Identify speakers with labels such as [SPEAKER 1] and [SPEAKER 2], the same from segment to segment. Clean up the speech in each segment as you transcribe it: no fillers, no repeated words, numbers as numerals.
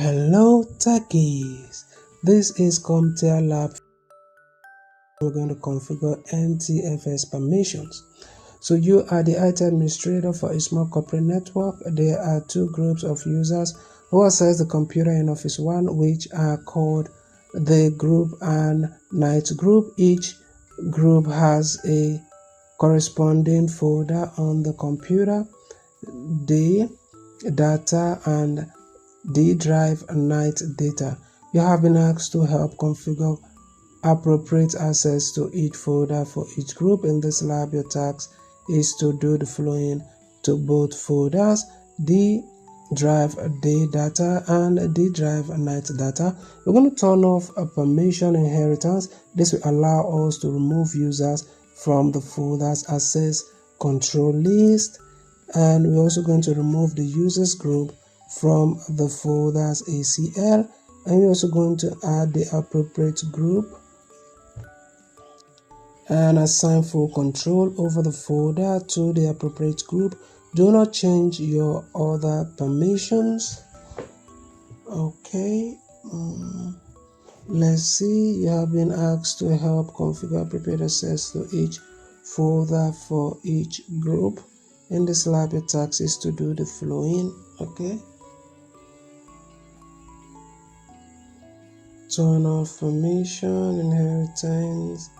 [SPEAKER 1] Hello techies, this is CompTIA Lab. We're going to configure NTFS permissions. So you are the IT administrator for a small corporate network. There are two groups of users who access the computer in Office 1, which are called the group and night group. Each group has a corresponding folder on the computer. Day, data, and D drive and night data. You have been asked to help configure appropriate access to each folder for each group. In this lab, your task is to do the following to both folders: D drive day data and D drive night data. We're going to turn off a permission inheritance. This will allow us to remove users from the folders access control list, and we're also going to remove the users group from the folders ACL, and we're also going to add the appropriate group and assign full control over the folder to the appropriate group. Do not change your other permissions. Okay, let's see. You have been asked to help configure appropriate access to each folder for each group. In this lab, your task is to do the following. Okay, turn off permission inheritance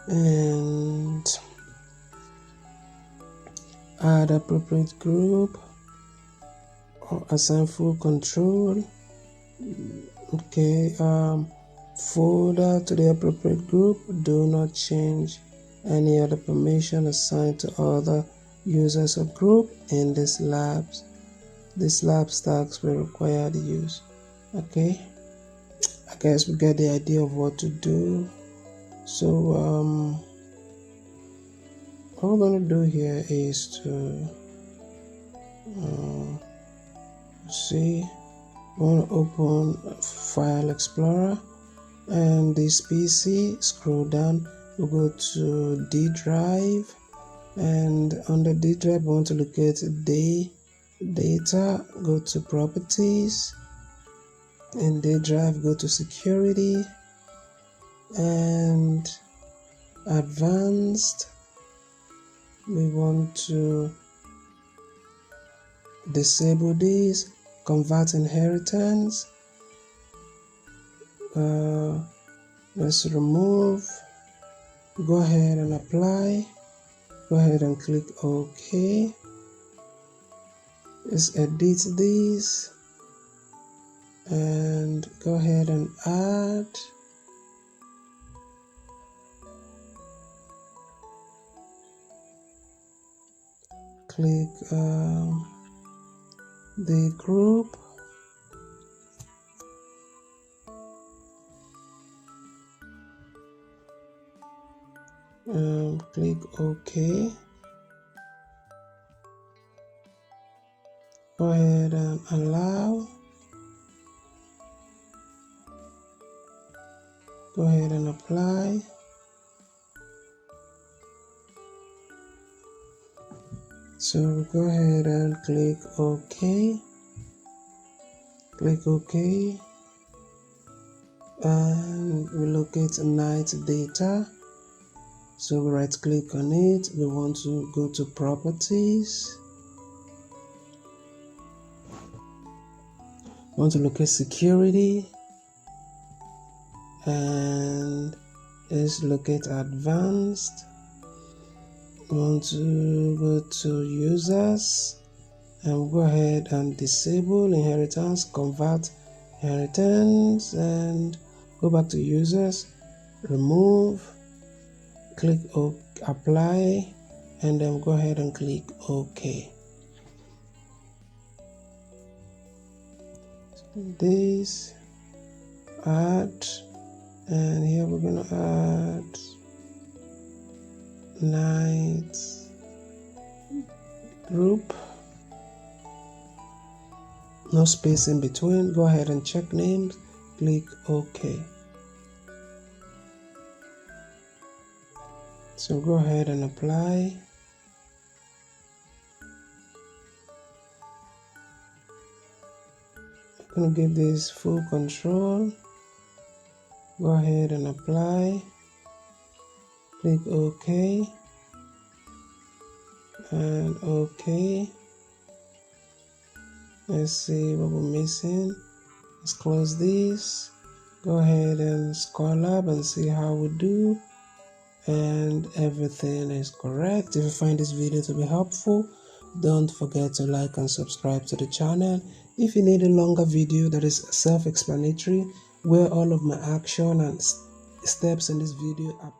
[SPEAKER 1] and add appropriate group or assign full control. Okay, folder to the appropriate group. Do not change any other permission assigned to other users of group. In this lab's tasks will require the use. Okay, I guess we get the idea of what to do. So what we're going to do here is to see, we want to open File Explorer and this PC, scroll down, we'll go to D drive, and under D drive we want to locate day data, go to properties, in D drive go to security and advanced. We want to disable this, convert inheritance. Let's remove, go ahead and apply, go ahead and click OK. Let's edit this and go ahead and add. Click the group, click OK. Go ahead and allow. Go ahead and apply. So go ahead and click OK. Click OK. And we locate night data. So we right click on it. We want to go to properties. We want to locate security. And let's locate advanced. We want to go to users and go ahead and disable inheritance, convert inheritance, and go back to users, remove, click apply, and then go ahead and click OK. This, add, and here we're going to add night group, no space in between. Go ahead and check names, click OK. So go ahead and apply. I'm going to give this full control. Go ahead and apply. Click OK. And OK. Let's see what we're missing. Let's close this. Go ahead and scroll up and see how we do. And everything is correct. If you find this video to be helpful, don't forget to like and subscribe to the channel. If you need a longer video that is self-explanatory, where all of my action and steps in this video are